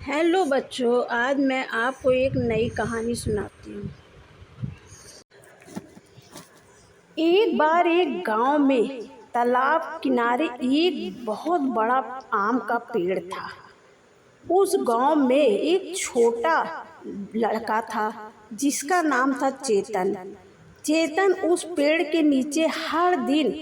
Hello बच्चों, आज मैं आपको एक नई कहानी सुनाती हूँ। एक बार एक गांव में तालाब किनारे एक बहुत बड़ा आम का पेड़ था। उस गांव में एक छोटा लड़का था जिसका नाम था चेतन। चेतन उस पेड़ के नीचे हर दिन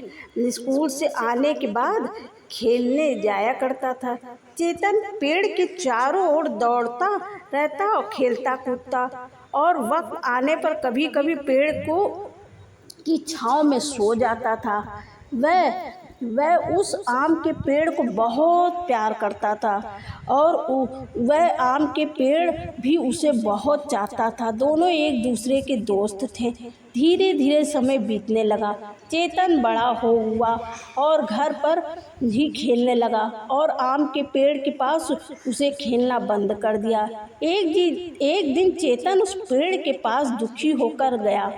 स्कूल से आने के बाद खेलने जाया करता था। चेतन पेड़ के चारों ओर दौड़ता रहता और खेलता कूदता, और वक्त आने पर कभी कभी पेड़ को की छांव में सो जाता था। वह उस आम के पेड़ को बहुत प्यार करता था और वह आम के पेड़ भी उसे बहुत चाहता था। दोनों एक दूसरे के दोस्त थे। धीरे धीरे समय बीतने लगा। चेतन बड़ा हुआ और घर पर ही खेलने लगा और आम के पेड़ के पास उसे खेलना बंद कर दिया। एक दिन चेतन उस पेड़ के पास दुखी होकर गया।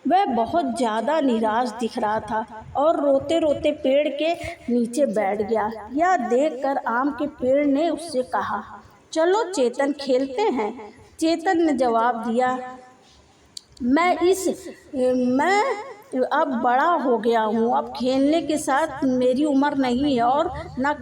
वह बहुत ज़्यादा निराश दिख रहा था और रोते रोते पेड़ के नीचे बैठ गया। यह देखकर आम के पेड़ ने उससे कहा, चलो चेतन खेलते हैं। चेतन ने जवाब दिया, मैं अब बड़ा हो गया हूँ, अब खेलने के साथ मेरी उम्र नहीं है और न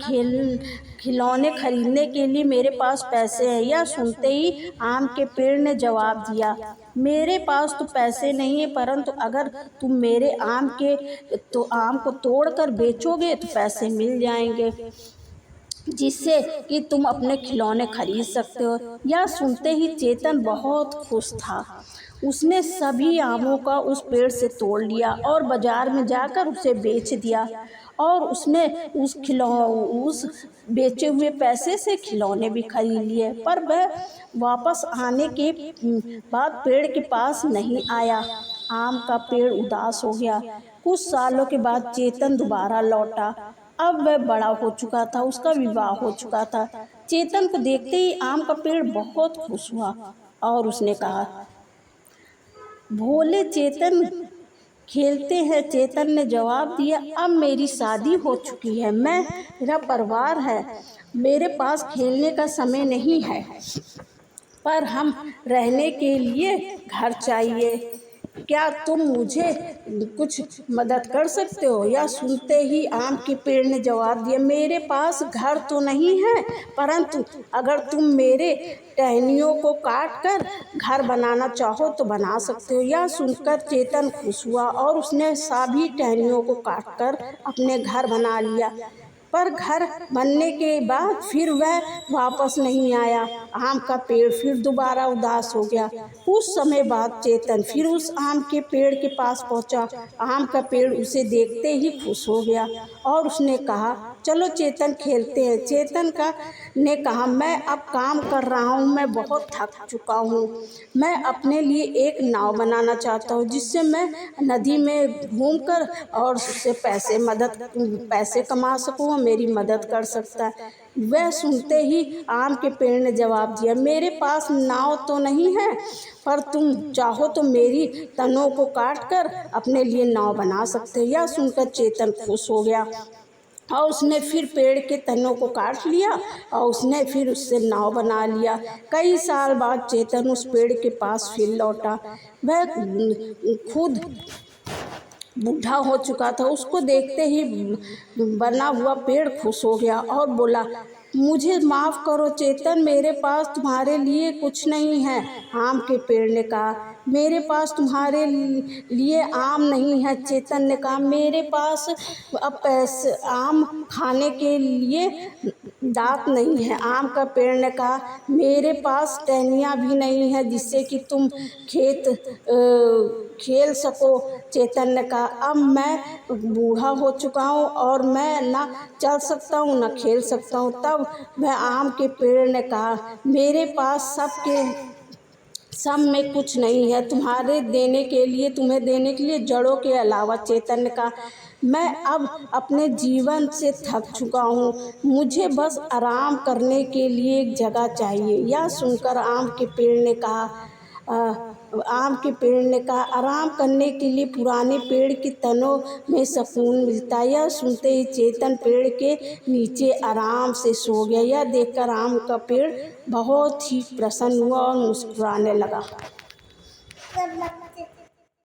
खिलौने खरीदने के लिए मेरे पास पैसे हैं। यह सुनते ही आम के पेड़ ने जवाब दिया, मेरे पास तो पैसे नहीं है, परंतु अगर तुम मेरे आम को तोड़कर बेचोगे तो पैसे मिल जाएंगे जिससे कि तुम अपने खिलौने खरीद सकते हो। यह सुनते ही चेतन बहुत खुश था। उसने सभी आमों का उस पेड़ से तोड़ लिया और बाजार में जाकर उसे बेच दिया, और उसने उस बेचे हुए पैसे से खिलौने भी खरीद लिए। पर वह वापस आने के बाद पेड़ के पास नहीं आया। आम का पेड़ उदास हो गया। कुछ सालों के बाद चेतन दोबारा लौटा। अब वह बड़ा हो चुका था, उसका विवाह हो चुका था। चेतन को देखते ही आम का पेड़ बहुत खुश हुआ और उसने कहा, भोले चेतन खेलते हैं। चेतन ने जवाब दिया, अब मेरी शादी हो चुकी है, मेरा परिवार है, मेरे पास खेलने का समय नहीं है, पर हम रहने के लिए घर चाहिए। क्या तुम मुझे कुछ मदद कर सकते हो? यह सुनते ही आम के पेड़ ने जवाब दिया, मेरे पास घर तो नहीं है, परंतु अगर तुम मेरे टहनियों को काट कर घर बनाना चाहो तो बना सकते हो। यह सुनकर चेतन खुश हुआ और उसने सभी टहनियों को काट कर अपने घर बना लिया। पर घर बनने के बाद फिर वह वापस नहीं आया। आम का पेड़ फिर दोबारा उदास हो गया। कुछ समय बाद चेतन फिर उस आम के पेड़ के पास पहुंचा। आम का पेड़ उसे देखते ही खुश हो गया और उसने कहा, चलो चेतन खेलते हैं। चेतन ने कहा, मैं अब काम कर रहा हूँ, मैं बहुत थक चुका हूँ, मैं अपने लिए एक नाव बनाना चाहता हूँ जिससे मैं नदी में घूमकर और उससे पैसे कमा सकूँ, मेरी मदद कर सकता है। वह सुनते ही आम के पेड़ ने जवाब दिया, मेरे पास नाव तो नहीं है, पर तुम चाहो तो मेरी तनों को काट कर अपने लिए नाव बना सकते हो। यह सुनकर चेतन खुश हो गया और उसने फिर पेड़ के तनों को काट लिया और उसने फिर उससे नाव बना लिया। कई साल बाद चेतन उस पेड़ के पास फिर लौटा। वह खुद बूढ़ा हो चुका था। उसको देखते ही बना हुआ पेड़ खुश हो गया और बोला, मुझे माफ़ करो चेतन, मेरे पास तुम्हारे लिए कुछ नहीं है। आम के पेड़ ने कहा, मेरे पास तुम्हारे लिए आम नहीं है। चेतन ने कहा, मेरे पास अब पैसे आम खाने के लिए दांत नहीं है। आम का पेड़ ने कहा, मेरे पास टहनियाँ भी नहीं है जिससे कि तुम खेल सको। चेतन ने कहा, अब मैं बूढ़ा हो चुका हूँ और मैं ना चल सकता हूँ ना खेल सकता हूँ। तब वह आम के पेड़ ने कहा, मेरे पास सब में कुछ नहीं है, तुम्हें देने के लिए जड़ों के अलावा। चेतन ने कहा, मैं अब अपने जीवन से थक चुका हूँ, मुझे बस आराम करने के लिए एक जगह चाहिए। यह सुनकर आम के पेड़ ने कहा, आम के पेड़ ने कहा, आराम करने के लिए पुराने पेड़ की तनों में सुकून मिलता है। यह सुनते ही चेतन पेड़ के नीचे आराम से सो गया। यह देखकर आम का पेड़ बहुत ही प्रसन्न हुआ और मुस्कुराने लगा।